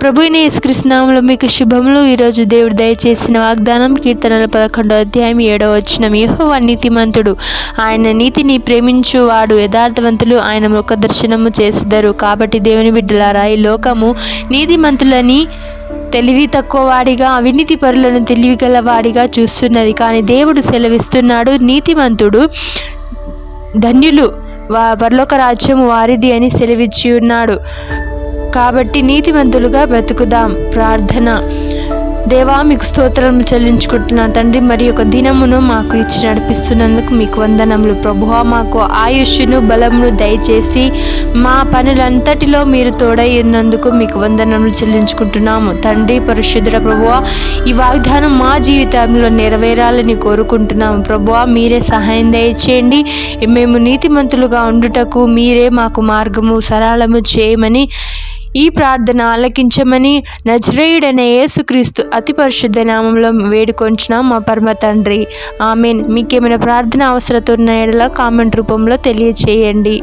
ప్రభు అయిన యేసుక్రీస్తు నామములో మీకు శుభములు. ఈరోజు దేవుడు దయచేసిన వాగ్దానం కీర్తనల 11వ అధ్యాయం 7వ వచనం. యెహోవా నీతిమంతుడు, ఆయన నీతిని ప్రేమించువాడు యథార్థవంతులు ఆయన ముఖ దర్శనము చేసెదరు. కాబట్టి దేవుని బిడ్డలారా, ఈ లోకము నీతిమంతులని తెలివి తక్కువ వాడిగా, అవినీతి పరులను తెలివి గలవాడిగా చూస్తున్నది. కానీ దేవుడు సెలవిస్తున్నాడు, నీతిమంతుడు ధన్యులు, పరలోక రాజ్యము వారిది అని సెలవిచ్చి ఉన్నాడు. కాబట్టి నీతిమంతులుగా బ్రతుకుదాం. ప్రార్థన. దేవా, మీకు స్తోత్రములు చెల్లించుకుంటున్నా తండ్రి. మరి ఒక దినమును మాకు ఇచ్చి నడిపిస్తున్నందుకు మీకు వందనములు ప్రభువా. మాకు ఆయుష్ను బలమును దయచేసి మా పనులంతటిలో మీరు తోడై ఉన్నందుకు మీకు వందనములు చెల్లించుకుంటున్నాము తండ్రి. పరిశుద్ధుడ ప్రభువా, ఈ వాగ్దానం మా జీవితంలో నెరవేరాలని కోరుకుంటున్నాము ప్రభువా. మీరే సహాయం దయచేయండి. మేము నీతిమంతులుగా ఉండుటకు మీరే మాకు మార్గము సరళము చేయమని, ఈ ప్రార్థన ఆలకించమని నజరేయుడైన యేసుక్రీస్తు అతి పరిశుద్ధ నామంలో వేడుకొంచున్నాం మా పరమ తండ్రి. ఆమెన్. మీకేమైనా ప్రార్థన అవసరత ఉన్న ఎడల కామెంట్ రూపంలో తెలియచేయండి.